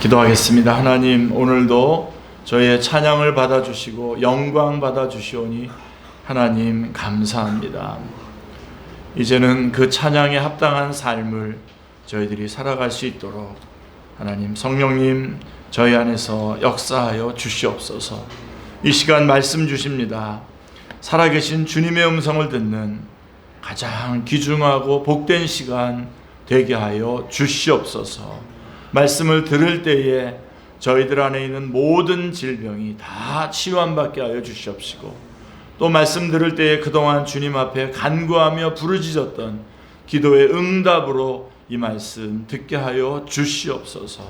기도하겠습니다. 하나님, 오늘도 저희의 찬양을 받아주시고 영광 받아주시오니 하나님 감사합니다. 이제는 그 찬양에 합당한 삶을 저희들이 살아갈 수 있도록 하나님 성령님 저희 안에서 역사하여 주시옵소서. 이 시간 말씀 주십니다. 살아계신 주님의 음성을 듣는 가장 귀중하고 복된 시간 되게 하여 주시옵소서. 말씀을 들을 때에 저희들 안에 있는 모든 질병이 다 치유함받게 하여 주시옵시고, 또 말씀 들을 때에 그동안 주님 앞에 간구하며 부르짖었던 기도의 응답으로 이 말씀 듣게 하여 주시옵소서.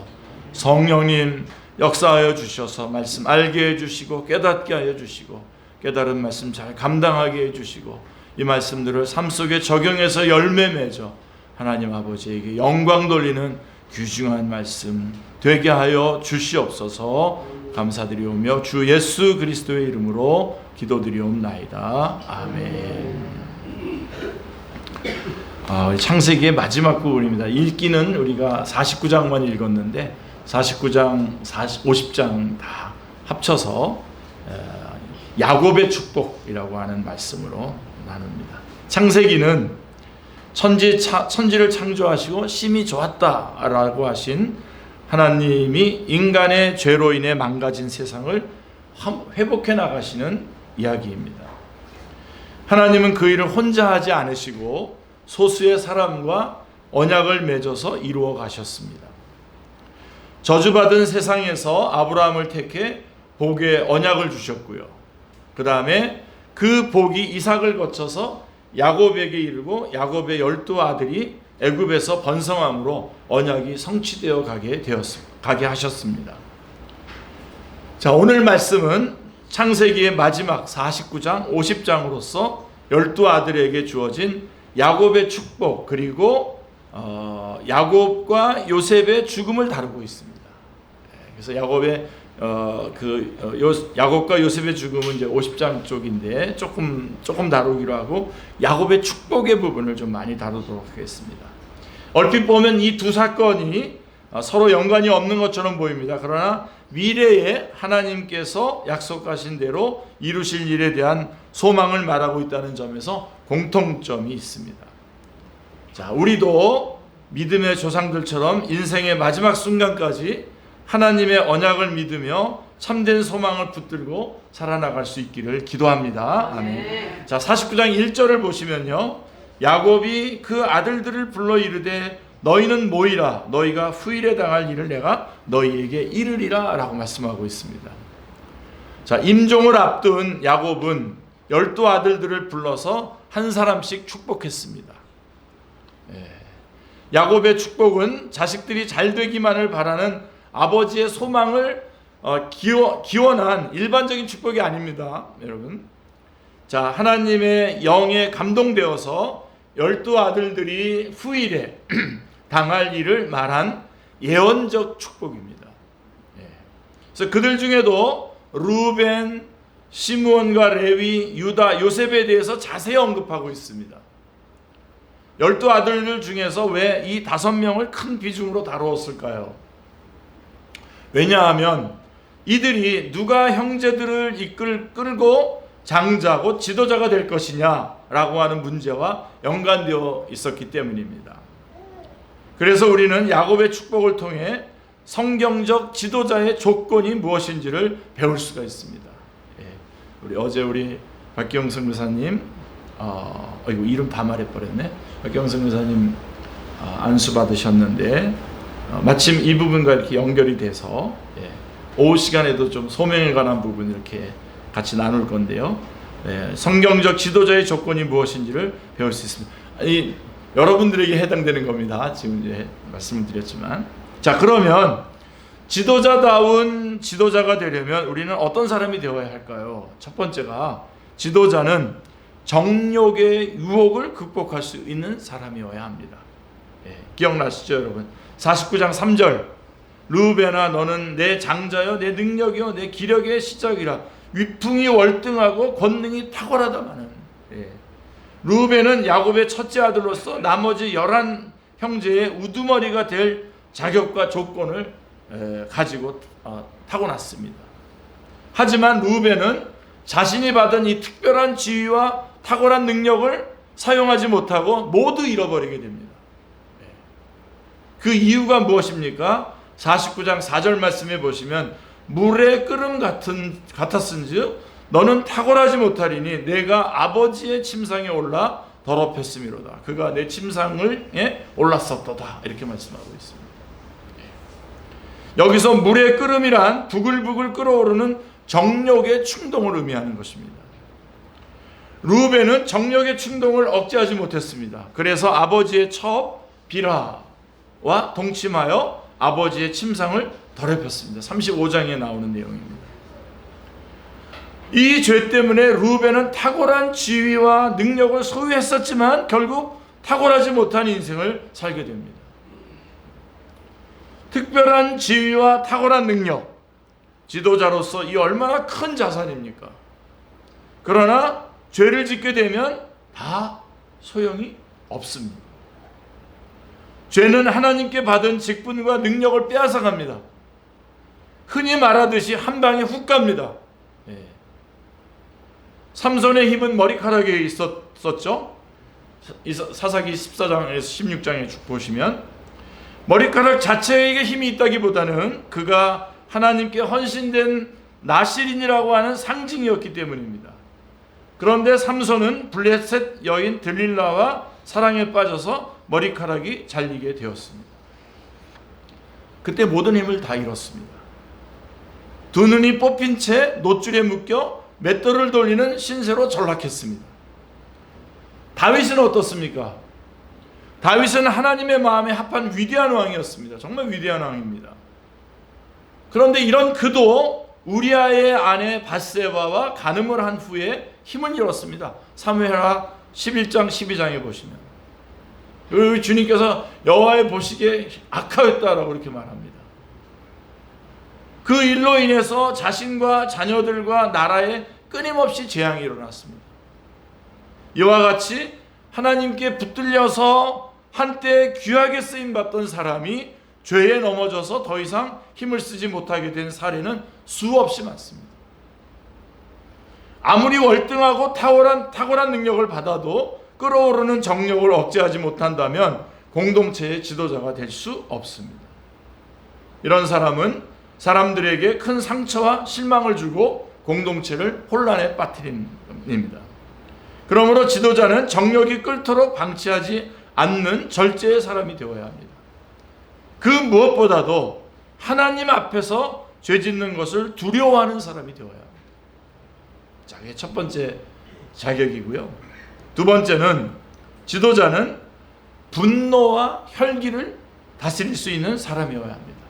성령님 역사하여 주셔서 말씀 알게 해주시고 깨닫게 하여 주시고, 깨달은 말씀 잘 감당하게 해주시고, 이 말씀들을 삶 속에 적용해서 열매 맺어 하나님 아버지에게 영광 돌리는 귀중한 말씀 되게 하여 주시옵소서. 감사드리오며 주 예수 그리스도의 이름으로 기도드리옵나이다. 아멘. 창세기의 마지막 부분입니다. 읽기는 우리가 49장만 읽었는데 49장, 50장 다 합쳐서 야곱의 축복이라고 하는 말씀으로 나눕니다. 창세기는 천지를 창조하시고 심히 좋았다라고 하신 하나님이 인간의 죄로 인해 망가진 세상을 회복해 나가시는 이야기입니다. 하나님은 그 일을 혼자 하지 않으시고 소수의 사람과 언약을 맺어서 이루어 가셨습니다. 저주받은 세상에서 아브라함을 택해 복의 언약을 주셨고요. 그 다음에 그 복이 이삭을 거쳐서 야곱에게 이르고 야곱의 12아들이 애굽에서 번성함으로 언약이 성취되어 가게 하셨습니다. 자, 오늘 말씀은 창세기의 마지막 49장 50장으로서 12아들에게 주어진 야곱의 축복, 그리고 야곱과 요셉의 죽음을 다루고 있습니다. 그래서 야곱과 요셉의 죽음은 이제 50장 쪽인데 조금 다루기로 하고, 야곱의 축복의 부분을 좀 많이 다루도록 하겠습니다. 얼핏 보면 이 두 사건이 서로 연관이 없는 것처럼 보입니다. 그러나 미래에 하나님께서 약속하신 대로 이루실 일에 대한 소망을 말하고 있다는 점에서 공통점이 있습니다. 자, 우리도 믿음의 조상들처럼 인생의 마지막 순간까지 하나님의 언약을 믿으며 참된 소망을 붙들고 살아나갈 수 있기를 기도합니다. 아멘. 자, 49장 1절을 보시면요, 야곱이 그 아들들을 불러 이르되 너희는 모이라, 너희가 후일에 당할 일을 내가 너희에게 이르리라 라고 말씀하고 있습니다. 자, 임종을 앞둔 야곱은 12아들들을 불러서 한 사람씩 축복했습니다. 야곱의 축복은 자식들이 잘 되기만을 바라는 아버지의 소망을 기원한 일반적인 축복이 아닙니다, 여러분. 자, 하나님의 영에 감동되어서 12아들들이 후일에 당할 일을 말한 예언적 축복입니다. 그래서 그들 중에도 루벤, 시므온과 레위, 유다, 요셉에 대해서 자세히 언급하고 있습니다. 12아들들 중에서 왜 이 5명을 큰 비중으로 다루었을까요? 왜냐하면 이들이 누가 형제들을 끌고 장자고 지도자가 될 것이냐라고 하는 문제와 연관되어 있었기 때문입니다. 그래서 우리는 야곱의 축복을 통해 성경적 지도자의 조건이 무엇인지를 배울 수가 있습니다. 우리 박경성 교사님, 이거 이름 다 말해버렸네. 박경성 교사님 안수 받으셨는데 마침 이 부분과 이렇게 연결이 돼서 오후 시간에도 좀 소명에 관한 부분 이렇게 같이 나눌 건데요. 성경적 지도자의 조건이 무엇인지를 배울 수 있습니다. 여러분들에게 해당되는 겁니다. 지금 이제 말씀을 드렸지만, 자, 그러면 지도자다운 지도자가 되려면 우리는 어떤 사람이 되어야 할까요? 첫 번째가, 지도자는 정욕의 유혹을 극복할 수 있는 사람이어야 합니다. 기억나시죠, 여러분? 49장 3절, 루벤아 너는 내 장자여 내 능력이여 내 기력의 시작이라, 위풍이 월등하고 권능이 탁월하다마는. 루벤은 야곱의 첫째 아들로서 나머지 11 형제의 우두머리가 될 자격과 조건을 가지고 타고났습니다. 하지만 루벤은 자신이 받은 이 특별한 지위와 탁월한 능력을 사용하지 못하고 모두 잃어버리게 됩니다. 그 이유가 무엇입니까? 49장 4절 말씀에 보시면 물의 끓음 같았은즉 너는 탁월하지 못하리니 내가 아버지의 침상에 올라 더럽혔음이로다. 그가 내 침상을 올랐었도다. 이렇게 말씀하고 있습니다. 여기서 물의 끓음이란 부글부글 끓어오르는 정욕의 충동을 의미하는 것입니다. 루벤은 정욕의 충동을 억제하지 못했습니다. 그래서 아버지의 첩 비라와 동침하여 아버지의 침상을 더럽혔습니다. 35장에 나오는 내용입니다. 이 죄 때문에 루벤은 탁월한 지위와 능력을 소유했었지만 결국 탁월하지 못한 인생을 살게 됩니다. 특별한 지위와 탁월한 능력, 지도자로서 이 얼마나 큰 자산입니까? 그러나 죄를 짓게 되면 다 소용이 없습니다. 죄는 하나님께 받은 직분과 능력을 빼앗아갑니다. 흔히 말하듯이 한 방에 훅 갑니다. 삼손의 힘은 머리카락에 있었죠. 사사기 14장에서 16장에 쭉 보시면 머리카락 자체에게 힘이 있다기보다는 그가 하나님께 헌신된 나실인이라고 하는 상징이었기 때문입니다. 그런데 삼손은 블레셋 여인 들릴라와 사랑에 빠져서 머리카락이 잘리게 되었습니다. 그때 모든 힘을 다 잃었습니다. 두 눈이 뽑힌 채 놋줄에 묶여 맷돌을 돌리는 신세로 전락했습니다. 다윗은 어떻습니까? 다윗은 하나님의 마음에 합한 위대한 왕이었습니다. 정말 위대한 왕입니다. 그런데 이런 그도 우리아의 아내 밧세바와 간음을 한 후에 힘을 잃었습니다. 사무엘하 11장 12장에 보시면 주님께서 여호와의 보시기에 악하였다라고 이렇게 말합니다. 그 일로 인해서 자신과 자녀들과 나라에 끊임없이 재앙이 일어났습니다. 이와 같이 하나님께 붙들려서 한때 귀하게 쓰임받던 사람이 죄에 넘어져서 더 이상 힘을 쓰지 못하게 된 사례는 수없이 많습니다. 아무리 월등하고 탁월한 능력을 받아도 끓어오르는 정욕을 억제하지 못한다면 공동체의 지도자가 될 수 없습니다. 이런 사람은 사람들에게 큰 상처와 실망을 주고 공동체를 혼란에 빠뜨립니다. 그러므로 지도자는 정욕이 끓도록 방치하지 않는 절제의 사람이 되어야 합니다. 그 무엇보다도 하나님 앞에서 죄 짓는 것을 두려워하는 사람이 되어야 합니다. 자, 이게 첫 번째 자격이고요. 두 번째는 지도자는 분노와 혈기를 다스릴 수 있는 사람이어야 합니다.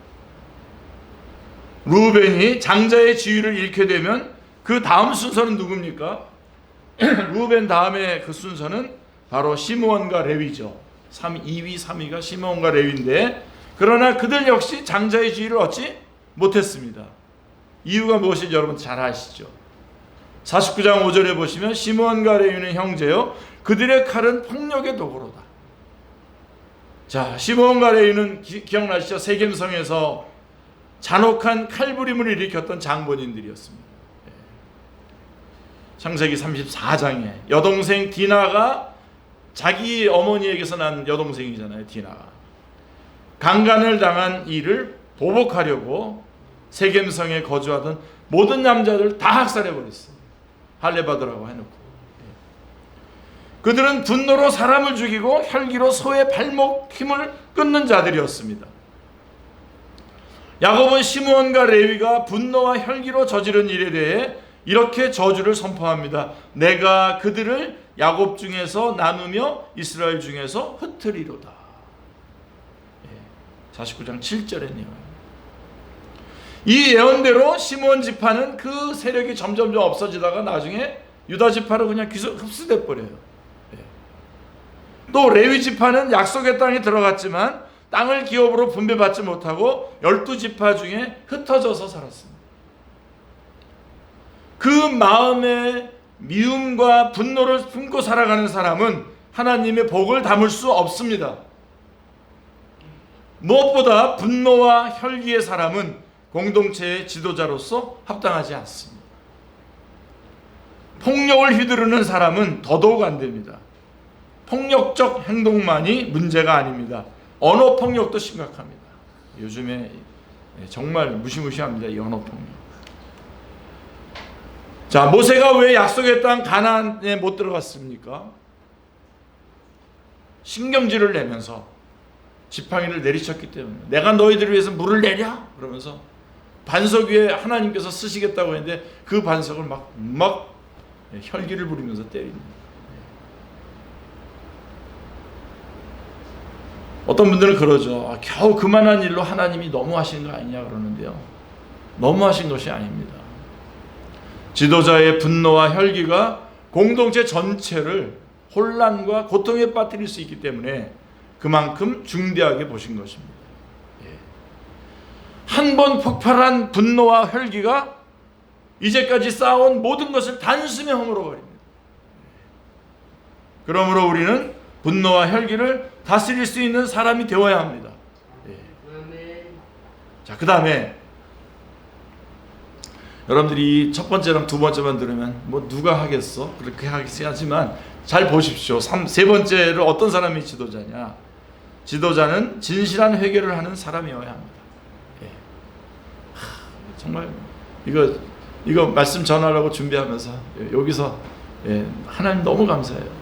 루벤이 장자의 지위를 잃게 되면 그 다음 순서는 누굽니까? 루벤 다음에 그 순서는 바로 시므온과 레위죠. 2위, 3위가 시므온과 레위인데 그러나 그들 역시 장자의 지위를 얻지 못했습니다. 이유가 무엇인지 여러분 잘 아시죠? 49장 5절에 보시면 시므온과 레위는 형제요 그들의 칼은 폭력의 도구로다. 자, 시므온과 레위는 기억나시죠? 세겜성에서 잔혹한 칼부림을 일으켰던 장본인들이었습니다. 창세기 34장에 여동생 디나가 자기 어머니에게서 난 여동생이잖아요. 디나가 강간을 당한 이를 보복하려고 세겜성에 거주하던 모든 남자들 다 학살해버렸어요. 할례받으라고 해놓고. 그들은 분노로 사람을 죽이고 혈기로 소의 발목 힘을 끊는 자들이었습니다. 야곱은 시므온과 레위가 분노와 혈기로 저지른 일에 대해 이렇게 저주를 선포합니다. 내가 그들을 야곱 중에서 나누며 이스라엘 중에서 흩으리로다. 49장 7절의 내용입니다. 이 예언대로 시므온 지파는 그 세력이 점점 없어지다가 나중에 유다 지파로 그냥 흡수돼 버려요. 또 레위 지파는 약속의 땅에 들어갔지만 땅을 기업으로 분배받지 못하고 12지파 중에 흩어져서 살았습니다. 그 마음에 미움과 분노를 품고 살아가는 사람은 하나님의 복을 담을 수 없습니다. 무엇보다 분노와 혈기의 사람은 공동체의 지도자로서 합당하지 않습니다. 폭력을 휘두르는 사람은 더더욱 안 됩니다. 폭력적 행동만이 문제가 아닙니다. 언어 폭력도 심각합니다. 요즘에 정말 무시무시합니다. 이 언어 폭력. 자, 모세가 왜 약속의 땅 가나안에 못 들어갔습니까? 신경질을 내면서 지팡이를 내리쳤기 때문에, 내가 너희들을 위해서 물을 내랴 그러면서 반석 위에 하나님께서 쓰시겠다고 했는데 그 반석을 막 혈기를 부리면서 때립니다. 어떤 분들은 그러죠. 겨우 그만한 일로 하나님이 너무하신 거 아니냐 그러는데요. 너무하신 것이 아닙니다. 지도자의 분노와 혈기가 공동체 전체를 혼란과 고통에 빠뜨릴 수 있기 때문에 그만큼 중대하게 보신 것입니다. 한 번 폭발한 분노와 혈기가 이제까지 쌓아온 모든 것을 단숨에 허물어버립니다. 그러므로 우리는 분노와 혈기를 다스릴 수 있는 사람이 되어야 합니다. 자, 그 다음에 여러분들이 첫 번째랑 두 번째만 들으면 뭐 누가 하겠어? 그렇게 하지만 잘 보십시오. 세 번째로 어떤 사람이 지도자냐? 지도자는 진실한 회개를 하는 사람이어야 합니다. 정말 이거 말씀 전하려고 준비하면서 여기서 하나님 너무 감사해요.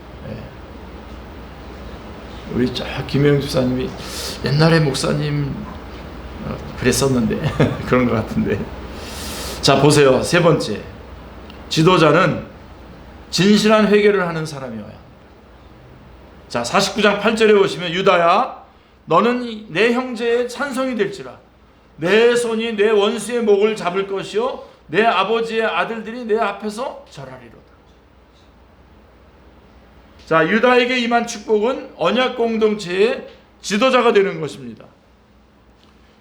우리 김영 집사님이 옛날에 목사님 그랬었는데 그런 것 같은데. 자, 보세요. 세 번째, 지도자는 진실한 회개를 하는 사람이어야 합니다. 자, 49장 8절에 보시면, 유다야 너는 내 형제의 찬송이 될지라. 내 손이 내 원수의 목을 잡을 것이요 내 아버지의 아들들이 내 앞에서 절하리로다. 자, 유다에게 임한 축복은 언약 공동체의 지도자가 되는 것입니다.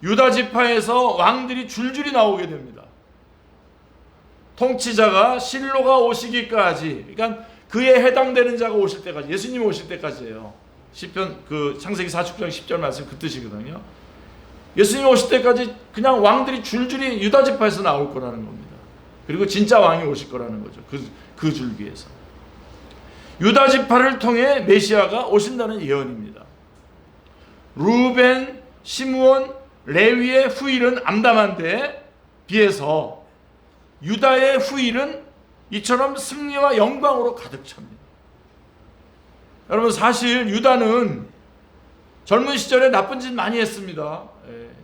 유다 지파에서 왕들이 줄줄이 나오게 됩니다. 통치자가 실로가 오시기까지, 그러니까 그에 해당되는 자가 오실 때까지, 예수님 오실 때까지예요. 시편 창세기 49장 10절 말씀 그 뜻이거든요. 예수님 오실 때까지 그냥 왕들이 줄줄이 유다 지파에서 나올 거라는 겁니다. 그리고 진짜 왕이 오실 거라는 거죠. 그 줄기에서. 유다 지파를 통해 메시아가 오신다는 예언입니다. 루벤, 시므온, 레위의 후일은 암담한데 비해서 유다의 후일은 이처럼 승리와 영광으로 가득 찹니다. 여러분, 사실 유다는 젊은 시절에 나쁜 짓 많이 했습니다.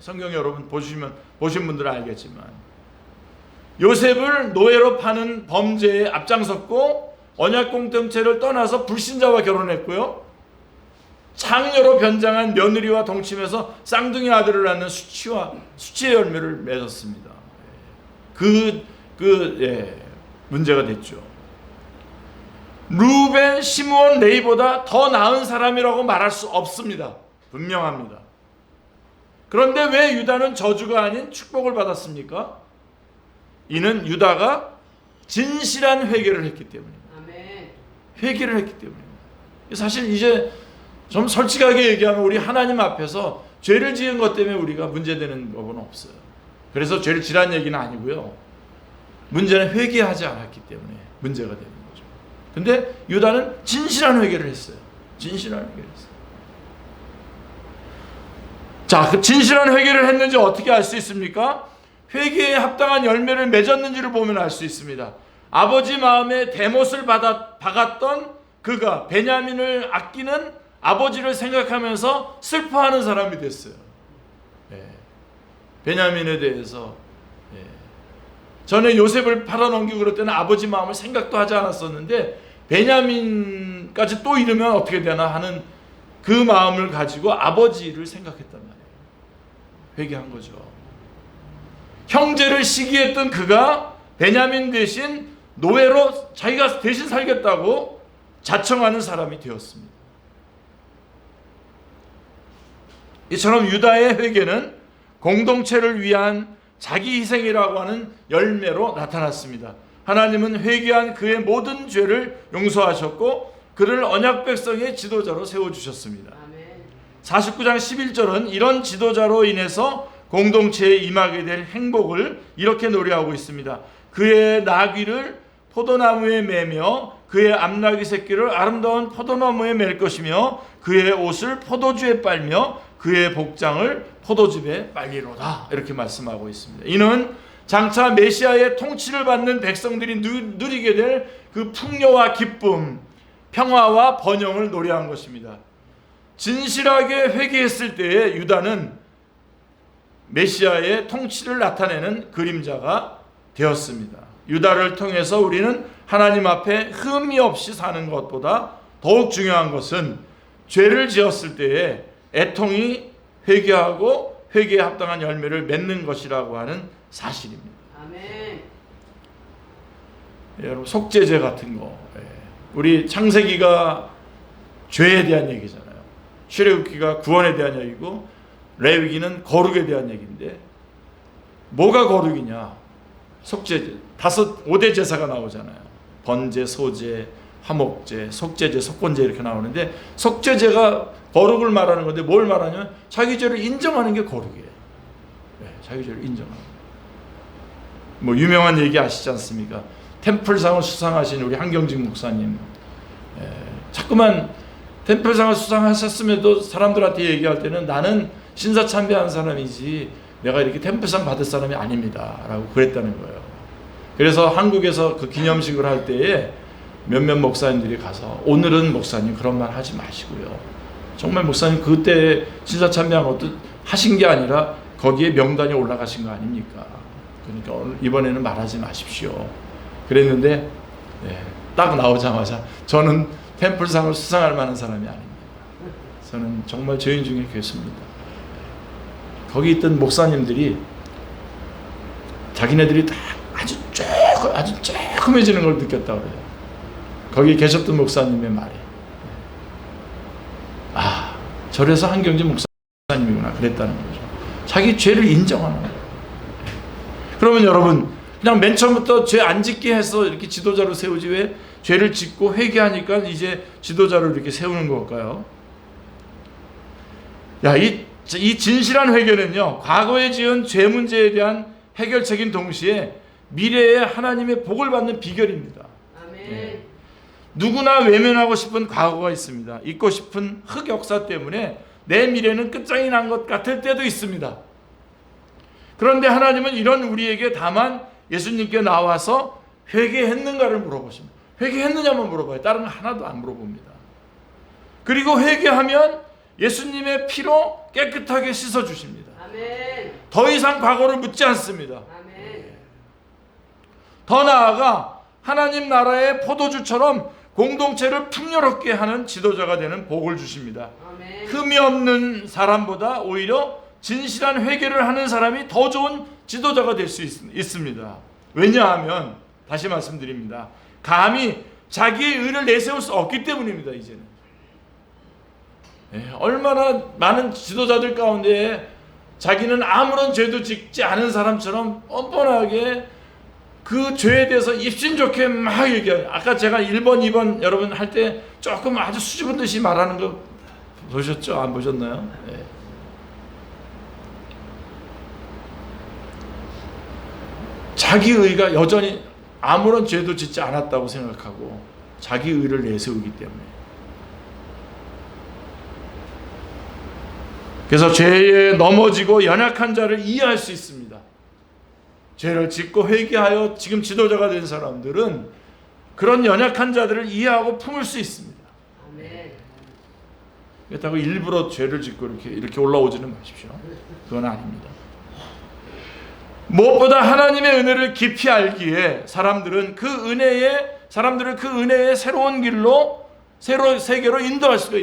성경에 여러분 보신 분들은 알겠지만, 요셉을 노예로 파는 범죄에 앞장섰고 언약 공동체를 떠나서 불신자와 결혼했고요. 창녀로 변장한 며느리와 동침해서 쌍둥이 아들을 낳는 수치의 열매를 맺었습니다. 문제가 됐죠. 루벤, 시므온, 레위보다 더 나은 사람이라고 말할 수 없습니다. 분명합니다. 그런데 왜 유다는 저주가 아닌 축복을 받았습니까? 이는 유다가 진실한 회개를 했기 때문입니다. 회개를 했기 때문입니다. 사실 이제 좀 솔직하게 얘기하면 우리 하나님 앞에서 죄를 지은 것 때문에 우리가 문제되는 법은 없어요. 그래서 죄를 지란 얘기는 아니고요. 문제는 회개하지 않았기 때문에 문제가 되는 거죠. 근데 유다는 진실한 회개를 했어요. 진실한 회개를 했어요. 자, 그 진실한 회개를 했는지 어떻게 알 수 있습니까? 회개에 합당한 열매를 맺었는지를 보면 알 수 있습니다. 아버지 마음에 대못을 박았던 그가 베냐민을 아끼는 아버지를 생각하면서 슬퍼하는 사람이 됐어요. 베냐민에 대해서 전에 요셉을 팔아넘기고 그럴 때는 아버지 마음을 생각도 하지 않았었는데 베냐민까지 또 이르면 어떻게 되나 하는 그 마음을 가지고 아버지를 생각했단 말이에요. 회개한 거죠. 형제를 시기했던 그가 베냐민 대신 노예로 자기가 대신 살겠다고 자청하는 사람이 되었습니다. 이처럼 유다의 회개는 공동체를 위한 자기 희생이라고 하는 열매로 나타났습니다. 하나님은 회개한 그의 모든 죄를 용서하셨고 그를 언약 백성의 지도자로 세워주셨습니다. 49장 11절은 이런 지도자로 인해서 공동체에 임하게 될 행복을 이렇게 노래하고 있습니다. 그의 나귀를 포도나무에 매며 그의 암나귀 새끼를 아름다운 포도나무에 맬 것이며 그의 옷을 포도주에 빨며 그의 복장을 포도즙에 빨리로다. 이렇게 말씀하고 있습니다. 이는 장차 메시아의 통치를 받는 백성들이 누리게 될 그 풍요와 기쁨, 평화와 번영을 노래한 것입니다. 진실하게 회개했을 때에 유다는 메시아의 통치를 나타내는 그림자가 되었습니다. 유다를 통해서 우리는 하나님 앞에 흠이 없이 사는 것보다 더욱 중요한 것은 죄를 지었을 때에 애통이 회개하고 회개에 합당한 열매를 맺는 것이라고 하는 사실입니다. 아멘. 여러분, 속죄제 같은 거, 우리 창세기가 죄에 대한 얘기잖아요. 출애굽기가 구원에 대한 얘기고 레위기는 거룩에 대한 얘기인데 뭐가 거룩이냐? 속죄제, 5대 제사가 나오잖아요. 번제, 소제, 화목제, 속죄제, 속건제 이렇게 나오는데 속죄제가 거룩을 말하는 건데 뭘 말하냐면 자기 죄를 인정하는 게 거룩이에요. 자기 죄를 인정하는. 뭐 유명한 얘기 아시지 않습니까? 템플상을 수상하신 우리 한경직 목사님, 자꾸만 템플상을 수상하셨음에도 사람들한테 얘기할 때는 나는 신사참배한 사람이지 내가 이렇게 템플상 받을 사람이 아닙니다 라고 그랬다는 거예요. 그래서 한국에서 그 기념식을 할 때에 몇몇 목사님들이 가서 오늘은 목사님 그런 말 하지 마시고요, 정말 목사님 그때 신사참배한 것도 하신 게 아니라 거기에 명단이 올라가신 거 아닙니까? 그러니까 이번에는 말하지 마십시오 그랬는데 딱 나오자마자 저는 템플상을 수상할 만한 사람이 아닙니다. 저는 정말 죄인 중에 괴수입니다. 거기 있던 목사님들이 자기네들이 다 아주 조금해지는 걸 느꼈다고 그래요. 거기 계셨던 목사님의 말이 저래서 한경직 목사님이구나 그랬다는 거죠. 자기 죄를 인정하는 거예요. 그러면 여러분, 그냥 맨 처음부터 죄 안 짓게 해서 이렇게 지도자로 세우지 왜 죄를 짓고 회개하니까 이제 지도자로 이렇게 세우는 걸까요? 이 진실한 회개는요, 과거에 지은 죄 문제에 대한 해결책인 동시에 미래에 하나님의 복을 받는 비결입니다. 아멘. 누구나 외면하고 싶은 과거가 있습니다. 잊고 싶은 흑역사 때문에 내 미래는 끝장이 난 것 같을 때도 있습니다. 그런데 하나님은 이런 우리에게 다만 예수님께 나와서 회개했는가를 물어보십니다. 회개했느냐만 물어봐요. 다른 거 하나도 안 물어봅니다. 그리고 회개하면 예수님의 피로 깨끗하게 씻어주십니다. 아멘. 더 이상 과거를 묻지 않습니다. 아멘. 더 나아가 하나님 나라의 포도주처럼 공동체를 풍요롭게 하는 지도자가 되는 복을 주십니다. 아멘. 흠이 없는 사람보다 오히려 진실한 회개를 하는 사람이 더 좋은 지도자가 될 수 있습니다. 왜냐하면 다시 말씀드립니다. 감히 자기의 의를 내세울 수 없기 때문입니다. 이제는 얼마나 많은 지도자들 가운데 자기는 아무런 죄도 짓지 않은 사람처럼 뻔뻔하게 그 죄에 대해서 입신 좋게 막 얘기해요. 아까 제가 1번, 2번 여러분 할 때 조금 아주 수줍은 듯이 말하는 거 보셨죠? 안 보셨나요? 네. 자기 의가 여전히 아무런 죄도 짓지 않았다고 생각하고 자기 의를 내세우기 때문에. 그래서 죄에 넘어지고 연약한 자를 이해할 수 있습니다. 죄를 짓고 회개하여 지금 지도자가 된 사람들은 그런 연약한 자들을 이해하고 품을 수 있습니다. 아멘. 그렇다고 일부러 죄를 짓고 이렇게 올라오지는 마십시오. 그건 아닙니다. 무엇보다 하나님의 은혜를 깊이 알기에 사람들을 그 은혜의 새로운 길로 세계로 인도할 수가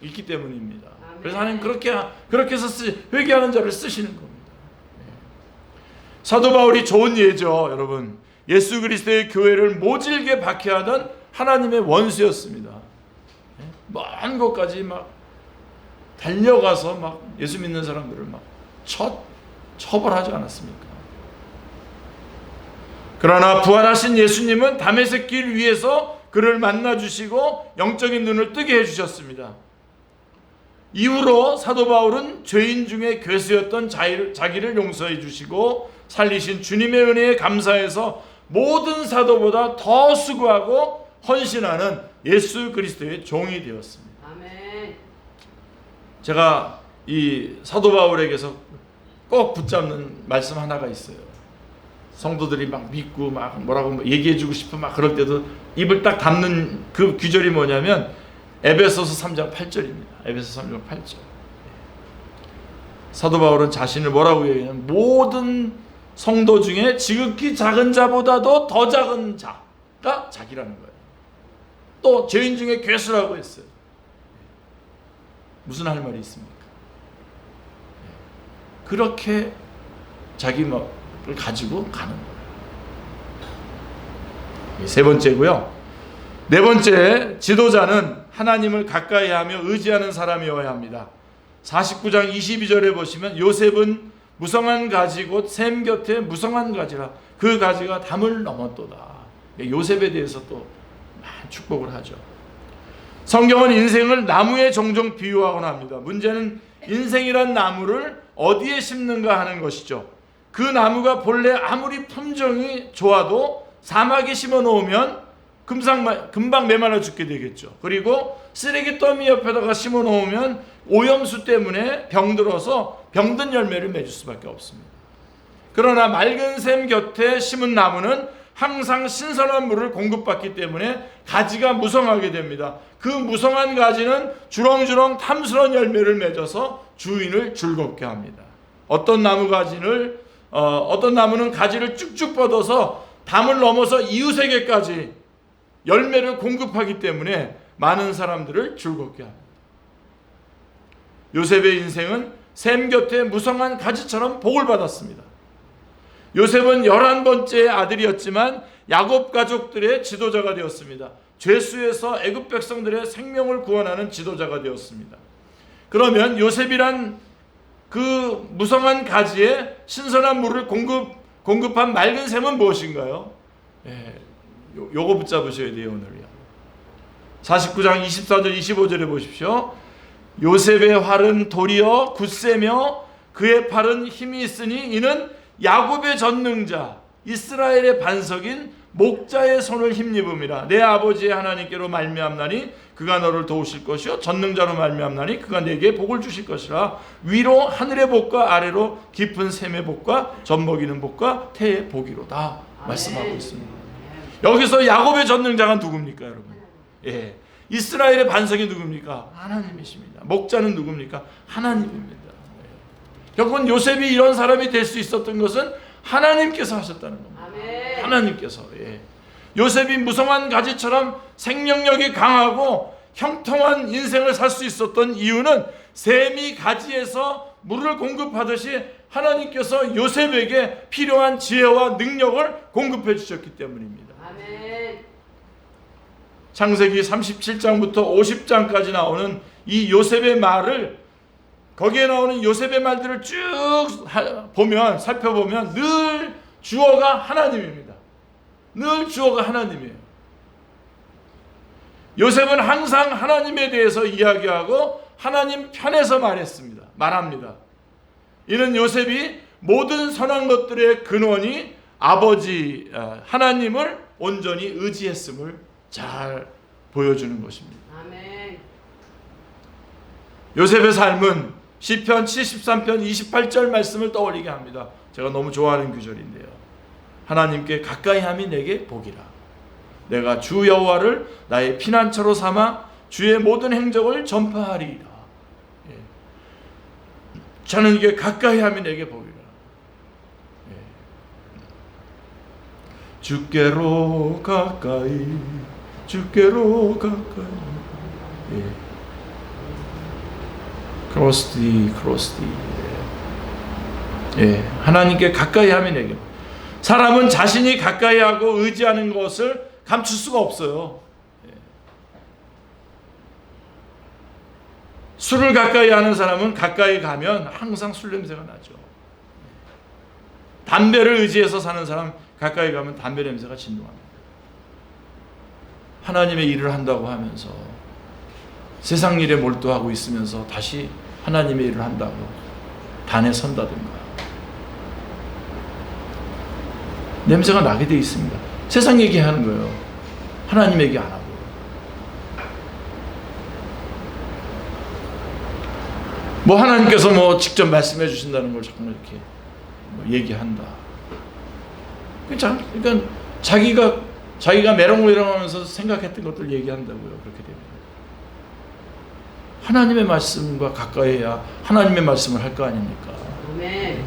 있기 때문입니다. 그래서 하나님 그렇게 해서 회개하는 자를 쓰시는 겁니다. 사도 바울이 좋은 예죠, 여러분. 예수 그리스도의 교회를 모질게 박해하던 하나님의 원수였습니다. 먼 곳까지 막 달려가서 막 예수 믿는 사람들을 막 처벌하지 않았습니까? 그러나 부활하신 예수님은 다메섹 길 위에서 그를 만나 주시고 영적인 눈을 뜨게 해 주셨습니다. 이후로 사도 바울은 죄인 중에 괴수였던 자기를 용서해 주시고 살리신 주님의 은혜에 감사해서 모든 사도보다 더 수고하고 헌신하는 예수 그리스도의 종이 되었습니다. 아멘. 제가 이 사도 바울에게서 꼭 붙잡는 말씀 하나가 있어요. 성도들이 막 믿고 막 뭐라고 얘기해주고 싶어 막 그럴 때도 입을 딱 닫는 그 규절이 뭐냐면 에베소서 3장 8절입니다. 에베소서 3장 8절. 사도 바울은 자신을 뭐라고 얘기하냐면 모든 성도 중에 지극히 작은 자보다도 더 작은 자가 자기라는 거예요. 또 죄인 중에 괴수라고 했어요. 무슨 할 말이 있습니까? 그렇게 자기 을 가지고 가는 거예요. 세 번째고요. 네 번째, 지도자는 하나님을 가까이 하며 의지하는 사람이어야 합니다. 49장 22절에 보시면 요셉은 무성한 가지 곧 샘 곁에 무성한 가지라 그 가지가 담을 넘었도다. 요셉에 대해서 또 축복을 하죠. 성경은 인생을 나무에 종종 비유하곤 합니다. 문제는 인생이란 나무를 어디에 심는가 하는 것이죠. 그 나무가 본래 아무리 품종이 좋아도 사막에 심어 놓으면 금방 메말라 죽게 되겠죠. 그리고 쓰레기 더미 옆에다가 심어 놓으면 오염수 때문에 병들어서 병든 열매를 맺을 수밖에 없습니다. 그러나 맑은 샘 곁에 심은 나무는 항상 신선한 물을 공급받기 때문에 가지가 무성하게 됩니다. 그 무성한 가지는 주렁주렁 탐스러운 열매를 맺어서 주인을 즐겁게 합니다. 어떤 나무는 가지를 쭉쭉 뻗어서 담을 넘어서 이웃에게까지 열매를 공급하기 때문에 많은 사람들을 즐겁게 합니다. 요셉의 인생은 샘 곁에 무성한 가지처럼 복을 받았습니다. 요셉은 11번째 아들이었지만 야곱 가족들의 지도자가 되었습니다. 죄수에서 애굽 백성들의 생명을 구원하는 지도자가 되었습니다. 그러면 요셉이란 그 무성한 가지에 신선한 물을 공급한 맑은 샘은 무엇인가요? 요거 붙잡으셔야 돼요, 오늘요. 49장 24절 25절에 보십시오. 요셉의 활은 도리어 굳세며 그의 팔은 힘이 있으니 이는 야곱의 전능자 이스라엘의 반석인 목자의 손을 힘입음이라. 내 아버지의 하나님께로 말미암나니 그가 너를 도우실 것이요 전능자로 말미암나니 그가 내게 복을 주실 것이라. 위로 하늘의 복과 아래로 깊은 샘의 복과 젖먹이는 복과 태의 복이로다 말씀하고 있습니다. 여기서 야곱의 전능자가 누굽니까, 여러분? 이스라엘의 반석이 누굽니까? 하나님이십니다. 목자는 누굽니까? 하나님입니다. 결국은 요셉이 이런 사람이 될 수 있었던 것은 하나님께서 하셨다는 겁니다. 아멘. 하나님께서. 요셉이 무성한 가지처럼 생명력이 강하고 형통한 인생을 살 수 있었던 이유는 샘이 가지에서 물을 공급하듯이 하나님께서 요셉에게 필요한 지혜와 능력을 공급해 주셨기 때문입니다. 아멘. 창세기 37장부터 50장까지 나오는 이 요셉의 말을, 거기에 나오는 요셉의 말들을 쭉 살펴보면 늘 주어가 하나님입니다. 늘 주어가 하나님이에요. 요셉은 항상 하나님에 대해서 이야기하고 하나님 편에서 말합니다. 이는 요셉이 모든 선한 것들의 근원이 아버지 하나님을 온전히 의지했음을 잘 보여주는 것입니다. 아멘. 요셉의 삶은 시편 73편 28절 말씀을 떠올리게 합니다. 제가 너무 좋아하는 구절인데요. 하나님께 가까이함이 내게 복이라. 내가 주 여호와를 나의 피난처로 삼아 주의 모든 행적을 전파하리이다. 저는 이게 가까이함이 내게 복이라. 주께로 가까이, 주께로 가까이. 크로스디. 하나님께 가까이함이 내게. 사람은 자신이 가까이하고 의지하는 것을 감출 수가 없어요. 술을 가까이 하는 사람은 가까이 가면 항상 술 냄새가 나죠. 담배를 의지해서 사는 사람 가까이 가면 담배 냄새가 진동합니다. 하나님의 일을 한다고 하면서 세상 일에 몰두하고 있으면서 다시 하나님의 일을 한다고 단에 선다든가 냄새가 나게 돼 있습니다. 세상 얘기하는 거예요. 하나님 얘기 안 하고. 뭐 하나님께서 뭐 직접 말씀해 주신다는 걸 자꾸 이렇게 뭐 얘기한다. 그러니까 자기가 메롱메롱하면서 생각했던 것들 얘기한다고요. 그렇게 되면 하나님의 말씀과 가까이 해야 하나님의 말씀을 할 거 아닙니까? 아멘.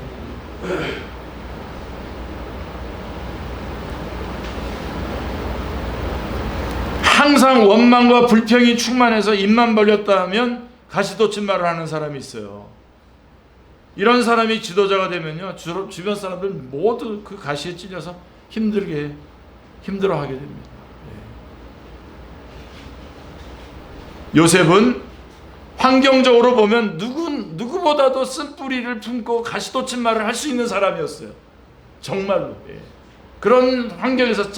항상 원망과 불평이 충만해서 입만 벌렸다 하면 가시돋친 말을 하는 사람이 있어요. 이런 사람이 지도자가 되면요, 주변 사람들 모두 그 가시에 찔려서 힘들어하게 됩니다. 요셉은 환경적으로 보면 누구보다도 쓴뿌리를 품고 가시돋친 말을 할 수 있는 사람이었어요. 정말로. 그런 환경에서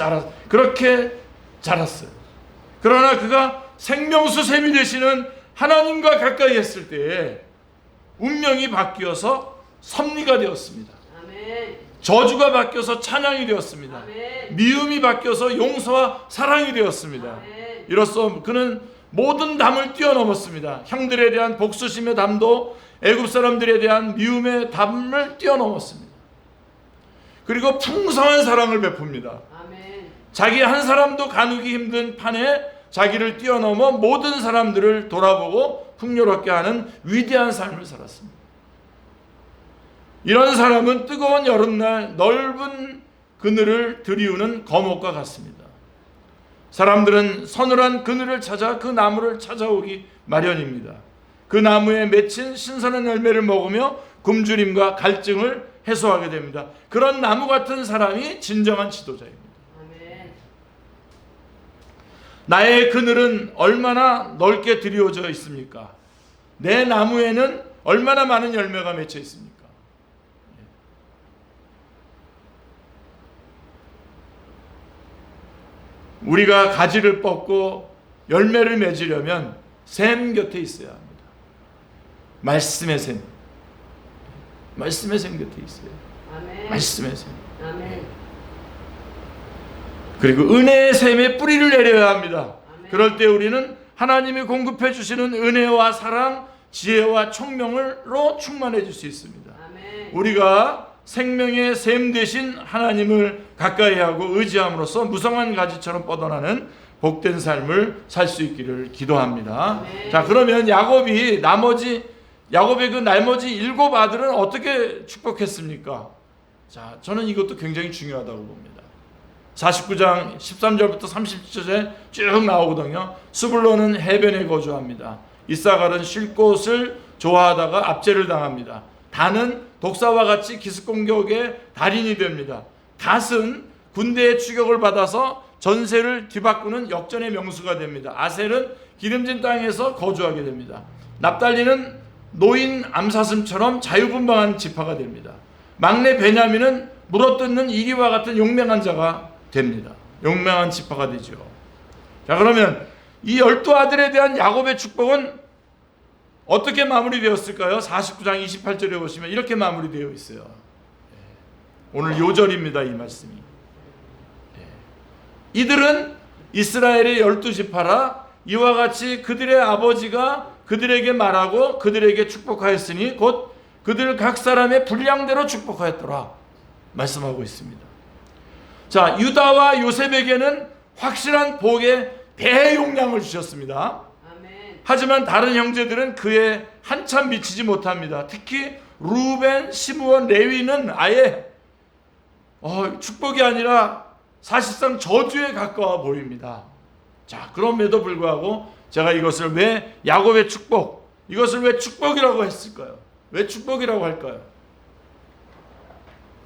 그렇게 자랐어요. 그러나 그가 생명수샘이 되시는 하나님과 가까이 했을 때에 운명이 바뀌어서 섭리가 되었습니다. 아멘. 저주가 바뀌어서 찬양이 되었습니다. 아멘. 미움이 바뀌어서 용서와 사랑이 되었습니다. 아멘. 이로써 그는 모든 담을 뛰어넘었습니다. 형들에 대한 복수심의 담도 애굽 사람들에 대한 미움의 담을 뛰어넘었습니다. 그리고 풍성한 사랑을 베풉니다. 아멘. 자기 한 사람도 가누기 힘든 판에 자기를 뛰어넘어 모든 사람들을 돌아보고 풍요롭게 하는 위대한 삶을 살았습니다. 이런 사람은 뜨거운 여름날 넓은 그늘을 들이우는 거목과 같습니다. 사람들은 서늘한 그늘을 찾아 그 나무를 찾아오기 마련입니다. 그 나무에 맺힌 신선한 열매를 먹으며 굶주림과 갈증을 해소하게 됩니다. 그런 나무 같은 사람이 진정한 지도자입니다. 아멘. 나의 그늘은 얼마나 넓게 드리워져 있습니까? 내 나무에는 얼마나 많은 열매가 맺혀 있습니까? 우리가 가지를 뻗고 열매를 맺으려면 샘 곁에 있어야 합니다. 말씀의 샘. 말씀의 샘 곁에 있어요. 아멘. 말씀의 샘. 아멘. 그리고 은혜의 샘에 뿌리를 내려야 합니다. 아멘. 그럴 때 우리는 하나님이 공급해 주시는 은혜와 사랑, 지혜와 총명으로 충만해질 수 있습니다. 아멘. 우리가 생명의 샘 대신 하나님을 가까이하고 의지함으로써 무성한 가지처럼 뻗어나는 복된 삶을 살 수 있기를 기도합니다. 아멘. 자, 그러면 야곱의 그 나머지 7 아들은 어떻게 축복했습니까? 자, 저는 이것도 굉장히 중요하다고 봅니다. 49장 13절부터 30절에 쭉 나오거든요. 스불론은 해변에 거주합니다. 이사갈은 쉴 곳을 좋아하다가 압제를 당합니다. 단은 독사와 같이 기습 공격의 달인이 됩니다. 갓은 군대의 추격을 받아서 전세를 뒤바꾸는 역전의 명수가 됩니다. 아셀은 기름진 땅에서 거주하게 됩니다. 납달리는 노인 암사슴처럼 자유분방한 지파가 됩니다. 막내 베냐민은 물어뜯는 이리와 같은 용맹한 자가 됩니다. 용맹한 지파가 되죠. 자, 그러면 이 12아들에 대한 야곱의 축복은 어떻게 마무리되었을까요? 49장 28절에 보시면 이렇게 마무리되어 있어요. 오늘 요절입니다. 이 말씀이. 이들은 이스라엘의 12지파라 이와 같이 그들의 아버지가 그들에게 말하고 그들에게 축복하였으니 곧 그들 각 사람의 분량대로 축복하였더라 말씀하고 있습니다. 자, 유다와 요셉에게는 확실한 복의 대용량을 주셨습니다. 아멘. 하지만 다른 형제들은 그에 한참 미치지 못합니다. 특히 루벤, 시므온, 레위는 아예 축복이 아니라 사실상 저주에 가까워 보입니다. 자, 그럼에도 불구하고 제가 이것을 왜 야곱의 축복, 이것을 왜 축복이라고 했을까요? 왜 축복이라고 할까요?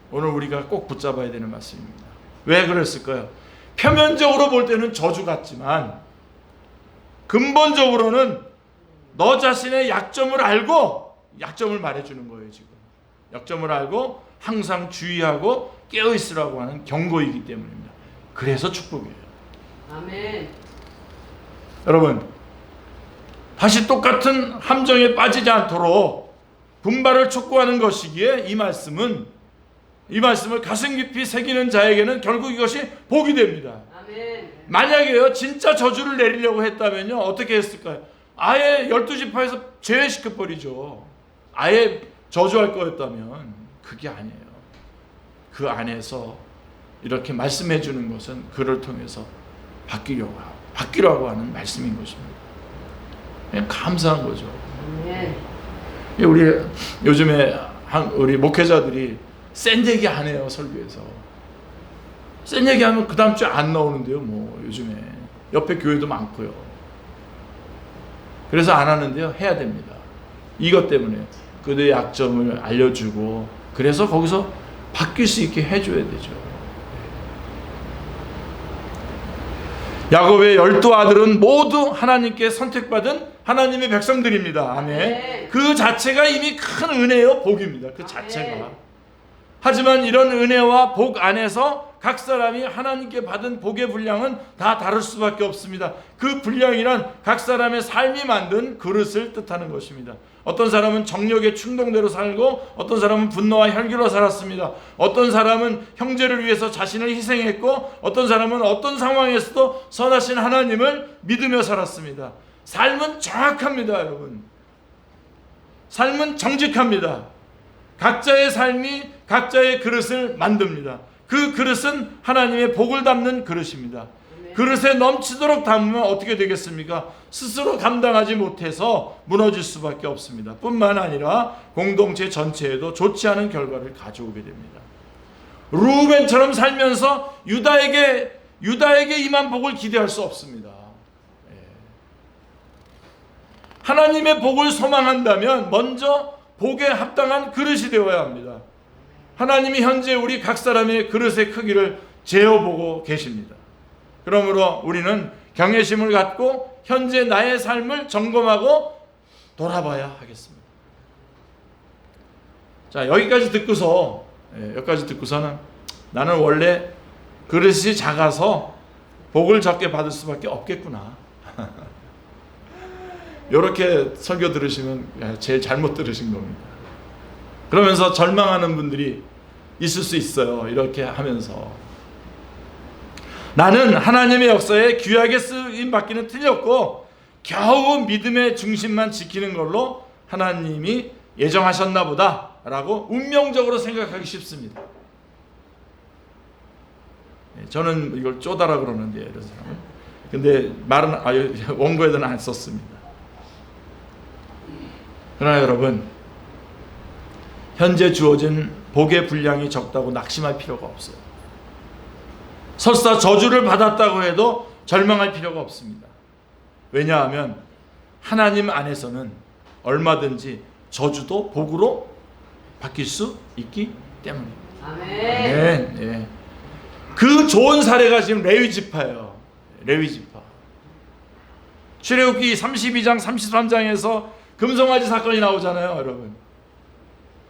오늘 우리가 꼭 붙잡아야 되는 말씀입니다. 왜 그랬을까요? 표면적으로 볼 때는 저주 같지만 근본적으로는 너 자신의 약점을 알고 약점을 말해주는 거예요. 지금 약점을 알고 항상 주의하고 깨어있으라고 하는 경고이기 때문입니다. 그래서 축복이에요. 아멘. 여러분, 다시 똑같은 함정에 빠지지 않도록 분발을 촉구하는 것이기에 이 말씀을 가슴 깊이 새기는 자에게는 결국 이것이 복이 됩니다. 아멘. 만약에요 진짜 저주를 내리려고 했다면요 어떻게 했을까요? 아예 12지파에서 제외시켜버리죠. 아예 저주할 거였다면. 그게 아니에요. 그 안에서 이렇게 말씀해 주는 것은 그를 통해서 바뀌려고 하는 말씀인 것입니다. 그냥 감사한 거죠. 아멘. 우리 요즘에 우리 목회자들이 센 얘기 안 해요. 설교에서 센 얘기하면 그 다음 주에 안 나오는데요. 뭐 요즘에 옆에 교회도 많고요. 그래서 안 하는데요. 해야 됩니다. 이것 때문에 그들의 약점을 알려주고 그래서 거기서 바뀔 수 있게 해줘야 되죠. 야곱의 12아들은 모두 하나님께 선택받은 하나님의 백성들입니다. 아멘. 그 자체가 이미 큰 은혜요 복입니다. 그 자체가. 하지만 이런 은혜와 복 안에서 각 사람이 하나님께 받은 복의 분량은 다 다를 수밖에 없습니다. 그 분량이란 각 사람의 삶이 만든 그릇을 뜻하는 것입니다. 어떤 사람은 정욕의 충동대로 살고 어떤 사람은 분노와 혈기로 살았습니다. 어떤 사람은 형제를 위해서 자신을 희생했고 어떤 사람은 어떤 상황에서도 선하신 하나님을 믿으며 살았습니다. 삶은 정확합니다, 여러분. 삶은 정직합니다. 각자의 삶이 각자의 그릇을 만듭니다. 그 그릇은 하나님의 복을 담는 그릇입니다. 그릇에 넘치도록 담으면 어떻게 되겠습니까? 스스로 감당하지 못해서 무너질 수밖에 없습니다. 뿐만 아니라 공동체 전체에도 좋지 않은 결과를 가져오게 됩니다. 루벤처럼 살면서 유다에게 임한 복을 기대할 수 없습니다. 하나님의 복을 소망한다면 먼저 복에 합당한 그릇이 되어야 합니다. 하나님이 현재 우리 각 사람의 그릇의 크기를 재어보고 계십니다. 그러므로 우리는 경외심을 갖고 현재 나의 삶을 점검하고 돌아봐야 하겠습니다. 자, 여기까지 듣고서는 나는 원래 그릇이 작아서 복을 적게 받을 수밖에 없겠구나. 이렇게 설교 들으시면 제일 잘못 들으신 겁니다. 그러면서 절망하는 분들이 있을 수 있어요. 이렇게 하면서 나는 하나님의 역사에 귀하게 쓰임받기는 틀렸고 겨우 믿음의 중심만 지키는 걸로 하나님이 예정하셨나 보다 라고 운명적으로 생각하기 쉽습니다. 저는 이걸 쪼다라 그러는데 이런 사람은. 근데 말은 원고에는 안 썼습니다. 그러나 여러분, 현재 주어진 복의 분량이 적다고 낙심할 필요가 없어요. 설사 저주를 받았다고 해도 절망할 필요가 없습니다. 왜냐하면 하나님 안에서는 얼마든지 저주도 복으로 바뀔 수 있기 때문입니다. 아멘. 네. 그 좋은 사례가 지금 레위지파예요. 레위지파. 출애굽기 32장 33장에서 금송아지 사건이 나오잖아요, 여러분.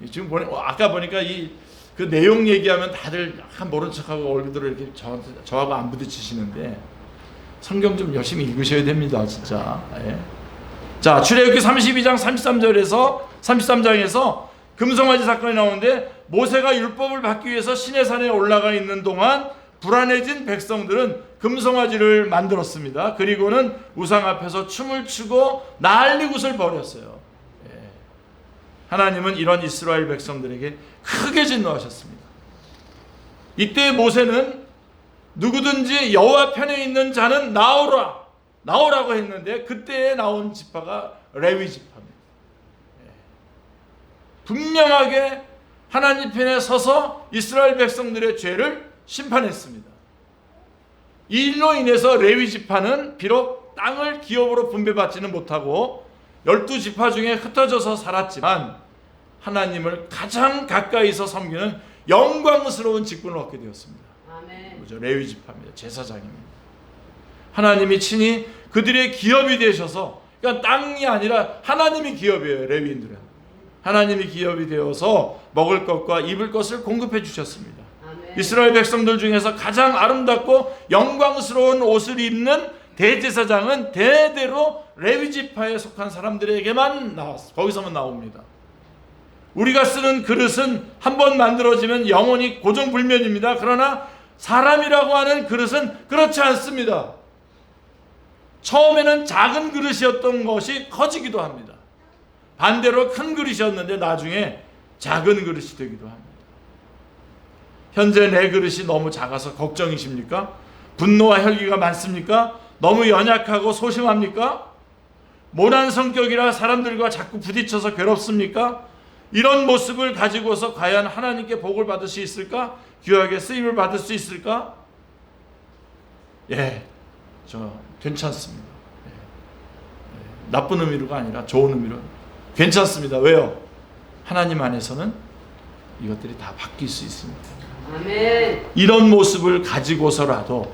지금 아까 보니까 그 내용 얘기하면 다들 약간 모른 척하고 얼굴들을 이렇게 저하고 안 부딪히시는데 성경 좀 열심히 읽으셔야 됩니다, 진짜. 예. 자, 출애굽기 32장 33장에서 금송아지 사건이 나오는데 모세가 율법을 받기 위해서 시내산에 올라가 있는 동안 불안해진 백성들은 금송아지를 만들었습니다. 그리고는 우상 앞에서 춤을 추고 난리굿을 벌였어요. 하나님은 이런 이스라엘 백성들에게 크게 진노하셨습니다. 이때 모세는 누구든지 여호와 편에 있는 자는 나오라고 했는데 그때에 나온 지파가 레위 지파입니다. 분명하게 하나님 편에 서서 이스라엘 백성들의 죄를 심판했습니다. 이 일로 인해서 레위 지파는 비록 땅을 기업으로 분배받지는 못하고 12지파 중에 흩어져서 살았지만 하나님을 가장 가까이서 섬기는 영광스러운 직분을 얻게 되었습니다. 아멘. 그렇죠? 레위 지파입니다. 제사장입니다. 하나님이 친히 그들의 기업이 되셔서, 그러니까 땅이 아니라 하나님이 기업이에요. 레위인들은 하나님이 기업이 되어서 먹을 것과 입을 것을 공급해 주셨습니다. 아멘. 이스라엘 백성들 중에서 가장 아름답고 영광스러운 옷을 입는 대제사장은 대대로 레위 지파에 속한 사람들에게만 나왔어. 거기서만 나옵니다. 우리가 쓰는 그릇은 한번 만들어지면 영원히 고정불면입니다. 그러나 사람이라고 하는 그릇은 그렇지 않습니다. 처음에는 작은 그릇이었던 것이 커지기도 합니다. 반대로 큰 그릇이었는데 나중에 작은 그릇이 되기도 합니다. 현재 내 그릇이 너무 작아서 걱정이십니까? 분노와 혈기가 많습니까? 너무 연약하고 소심합니까? 모난 성격이라 사람들과 자꾸 부딪혀서 괴롭습니까? 이런 모습을 가지고서 과연 하나님께 복을 받을 수 있을까? 귀하게 쓰임을 받을 수 있을까? 예, 저 괜찮습니다. 예. 나쁜 의미로가 아니라 좋은 의미로 괜찮습니다. 왜요? 하나님 안에서는 이것들이 다 바뀔 수 있습니다. 아멘. 이런 모습을 가지고서라도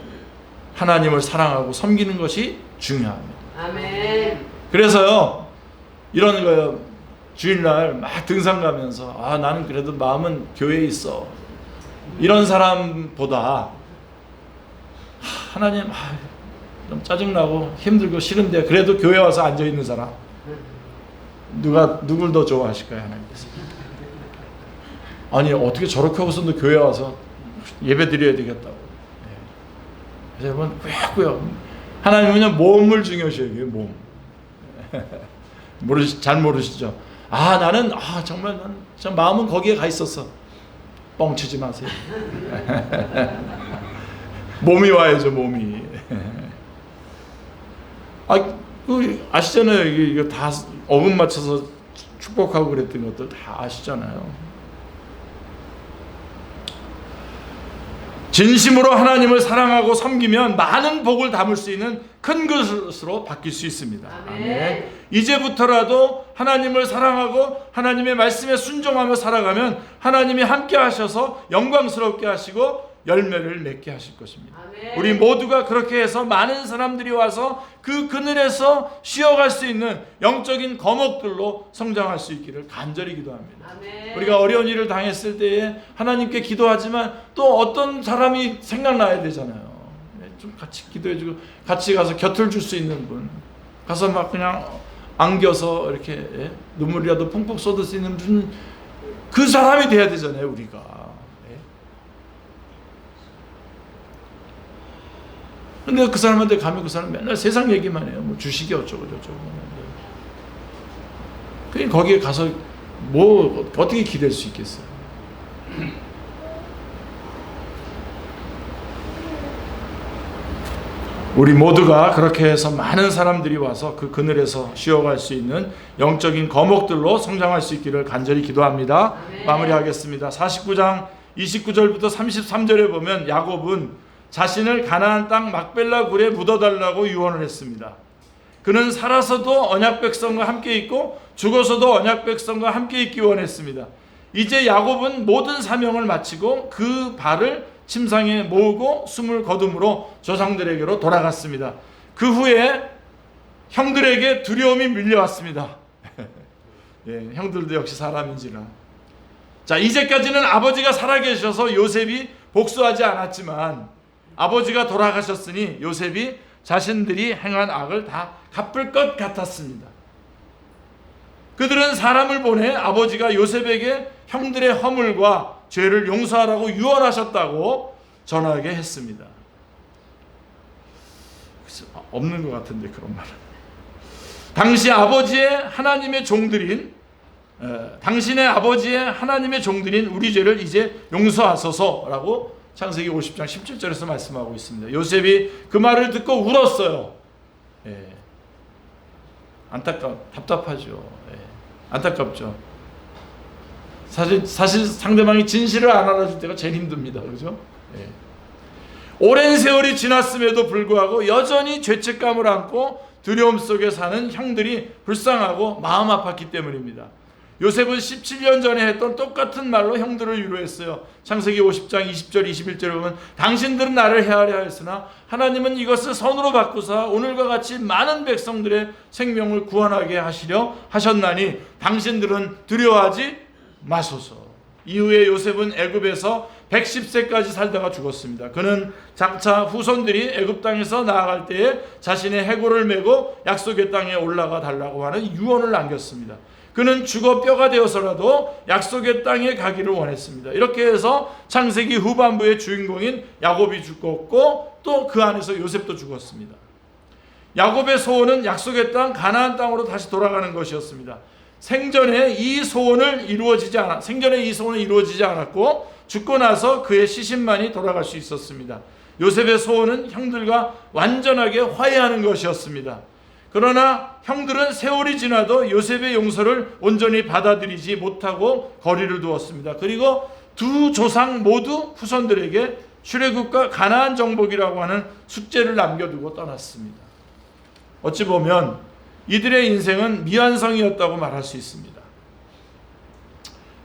하나님을 사랑하고 섬기는 것이 중요합니다. 아멘. 그래서요, 이런 거요, 주일날 막 등산 가면서 나는 그래도 마음은 교회에 있어, 이런 사람보다 하나님 좀 짜증나고 힘들고 싫은데 그래도 교회 와서 앉아있는 사람, 누굴 더 좋아하실까요? 하나님께서. 아니 어떻게 저렇게 하고서도 교회 와서 예배 드려야 되겠다고. 그래서 여러분 꾸역꾸역 하나님은요 몸을 중요시 여겨요. 몸. 잘 모르시죠? 나는 정말 저 마음은 거기에 가 있었어. 뻥치지 마세요. 몸이 와야죠. 몸이. 아시잖아요. 이거 다 어금 맞춰서 축복하고 그랬던 것들 다 아시잖아요. 진심으로 하나님을 사랑하고 섬기면 많은 복을 담을 수 있는 큰 것으로 바뀔 수 있습니다. 아멘. 이제부터라도 하나님을 사랑하고 하나님의 말씀에 순종하며 살아가면 하나님이 함께 하셔서 영광스럽게 하시고 열매를 맺게 하실 것입니다. 아멘. 우리 모두가 그렇게 해서 많은 사람들이 와서 그 그늘에서 쉬어갈 수 있는 영적인 거목들로 성장할 수 있기를 간절히 기도합니다. 아멘. 우리가 어려운 일을 당했을 때에 하나님께 기도하지만 또 어떤 사람이 생각나야 되잖아요. 좀 같이 기도해주고 같이 가서 곁을 줄 수 있는 분, 가서 막 그냥 안겨서 이렇게 눈물이라도 펑펑 쏟을 수 있는 분, 그 사람이 돼야 되잖아요. 우리가. 근데 그 사람한테 가면 그 사람 맨날 세상 얘기만 해요. 뭐 주식이 어쩌고 저쩌고. 그냥 거기에 가서 뭐 어떻게 기댈 수 있겠어요? 우리 모두가 그렇게 해서 많은 사람들이 와서 그 그늘에서 쉬어갈 수 있는 영적인 거목들로 성장할 수 있기를 간절히 기도합니다. 아멘. 마무리하겠습니다. 49장 29절부터 33절에 보면 야곱은 자신을 가나안 땅 막벨라 굴에 묻어달라고 유언을 했습니다. 그는 살아서도 언약 백성과 함께 있고 죽어서도 언약 백성과 함께 있기 원했습니다. 이제 야곱은 모든 사명을 마치고 그 발을 침상에 모으고 숨을 거둠으로 조상들에게로 돌아갔습니다. 그 후에 형들에게 두려움이 밀려왔습니다. 예, 형들도 역시 사람인지라. 자, 이제까지는 아버지가 살아계셔서 요셉이 복수하지 않았지만 아버지가 돌아가셨으니 요셉이 자신들이 행한 악을 다 갚을 것 같았습니다. 그들은 사람을 보내 아버지가 요셉에게 형들의 허물과 죄를 용서하라고 유언하셨다고 전하게 했습니다. 없는 것 같은데 그런 말은. 당시 아버지의 하나님의 종들인 당신의 아버지의 하나님의 종들인 우리 죄를 이제 용서하소서라고 창세기 50장 17절에서 말씀하고 있습니다. 요셉이 그 말을 듣고 울었어요. 예. 답답하죠. 예. 안타깝죠. 사실 상대방이 진실을 안 알아줄 때가 제일 힘듭니다. 그렇죠? 예. 오랜 세월이 지났음에도 불구하고 여전히 죄책감을 안고 두려움 속에 사는 형들이 불쌍하고 마음 아팠기 때문입니다. 요셉은 17년 전에 했던 똑같은 말로 형들을 위로했어요. 창세기 50장 20절 21절에 보면 당신들은 나를 헤아려 하였으나 하나님은 이것을 선으로 바꾸사 오늘과 같이 많은 백성들의 생명을 구원하게 하시려 하셨나니 당신들은 두려워하지 마소서. 이후에 요셉은 애굽에서 110세까지 살다가 죽었습니다. 그는 장차 후손들이 애굽 땅에서 나아갈 때에 자신의 해골을 메고 약속의 땅에 올라가 달라고 하는 유언을 남겼습니다. 그는 죽어 뼈가 되어서라도 약속의 땅에 가기를 원했습니다. 이렇게 해서 창세기 후반부의 주인공인 야곱이 죽었고 또 그 안에서 요셉도 죽었습니다. 야곱의 소원은 약속의 땅 가나안 땅으로 다시 돌아가는 것이었습니다. 생전에 이 소원이 이루어지지 않았고 죽고 나서 그의 시신만이 돌아갈 수 있었습니다. 요셉의 소원은 형들과 완전하게 화해하는 것이었습니다. 그러나 형들은 세월이 지나도 요셉의 용서를 온전히 받아들이지 못하고 거리를 두었습니다. 그리고 두 조상 모두 후손들에게 출애굽과 가나안 정복이라고 하는 숙제를 남겨두고 떠났습니다. 어찌 보면 이들의 인생은 미완성이었다고 말할 수 있습니다.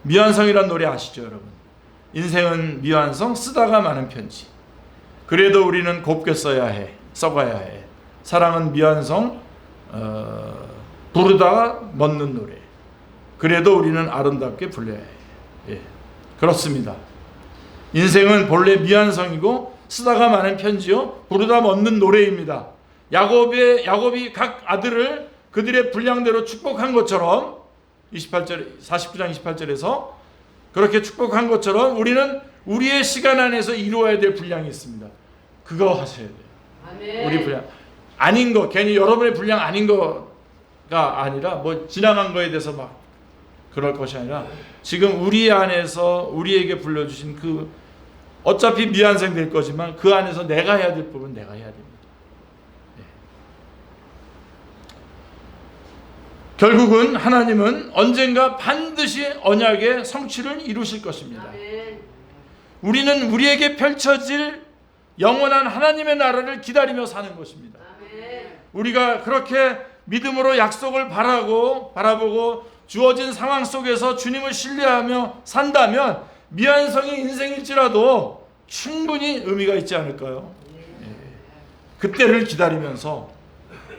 미완성이란 노래 아시죠, 여러분? 인생은 미완성, 쓰다가 마는 편지. 그래도 우리는 곱게 써가야 해. 사랑은 미완성, 부르다가 멎는 노래. 그래도 우리는 아름답게 불려야 해. 예, 그렇습니다. 인생은 본래 미완성이고 쓰다가 마는 편지요, 부르다 멎는 노래입니다. 야곱이 각 아들을 그들의 분량대로 축복한 것처럼 49장 28절에서 그렇게 축복한 것처럼 우리는 우리의 시간 안에서 이루어야 될 분량이 있습니다. 그거 하셔야 돼요. 아멘. 우리 분량 아닌 거, 괜히 여러분의 분량 아닌 거가 아니라 뭐 지나간 거에 대해서 막 그럴 것이 아니라 지금 우리 안에서 우리에게 불러주신 그 어차피 미완성 될 거지만 그 안에서 내가 해야 될 부분 내가 해야 됩니다. 결국은 하나님은 언젠가 반드시 언약의 성취를 이루실 것입니다. 아멘. 우리는 우리에게 펼쳐질 영원한 하나님의 나라를 기다리며 사는 것입니다. 아멘. 우리가 그렇게 믿음으로 약속을 바라보고 주어진 상황 속에서 주님을 신뢰하며 산다면 미완성의 인생일지라도 충분히 의미가 있지 않을까요? 그때를 기다리면서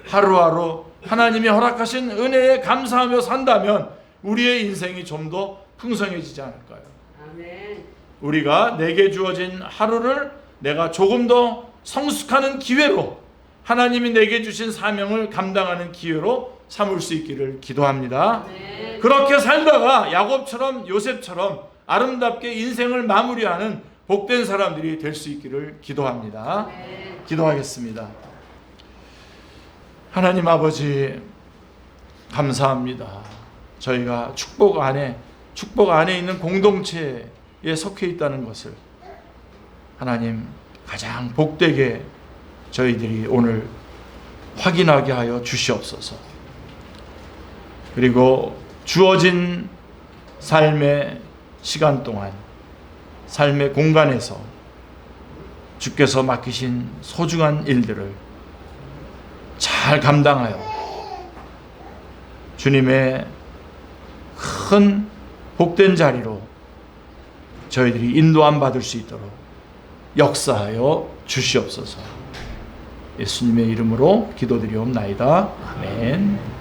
하루하루 하나님이 허락하신 은혜에 감사하며 산다면 우리의 인생이 좀 더 풍성해지지 않을까요? 아멘. 우리가 내게 주어진 하루를 내가 조금 더 성숙하는 기회로, 하나님이 내게 주신 사명을 감당하는 기회로 삼을 수 있기를 기도합니다. 아멘. 그렇게 살다가 야곱처럼 요셉처럼 아름답게 인생을 마무리하는 복된 사람들이 될 수 있기를 기도합니다. 아멘. 기도하겠습니다. 하나님 아버지, 감사합니다. 저희가 축복 안에 있는 공동체에 속해 있다는 것을 하나님 가장 복되게 저희들이 오늘 확인하게 하여 주시옵소서. 그리고 주어진 삶의 시간 동안, 삶의 공간에서 주께서 맡기신 소중한 일들을 잘 감당하여 주님의 큰 복된 자리로 저희들이 인도함 받을 수 있도록 역사하여 주시옵소서. 예수님의 이름으로 기도드리옵나이다. 아멘.